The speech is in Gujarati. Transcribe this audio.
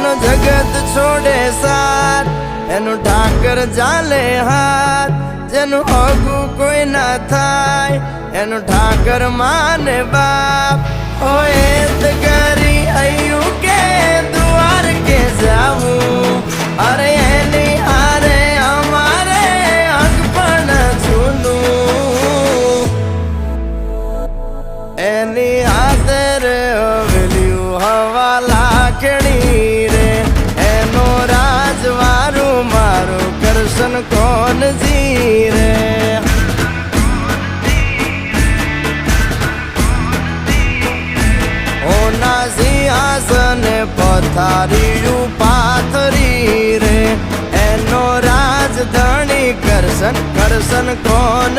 જેનો જગત છોડે સાથ એનું ઠાકર ચાલે હાથ, જેનું હગું કોઈ ના થાય એનું ઠાકર માને બાપ. હોય તો કરી આયું કે દ્વાર કે જાવું, અરે એની હારે અમારે હક પણ છૂનું. એની હાથર વેલ્યું હવા લાખણી રે, એનો રાજવારું મારું કરશન કોણ જીરે. ઓના સિંહાસન પથારીયું પાથરી રે, એનો રાજધણી કરશન કરશન કોણ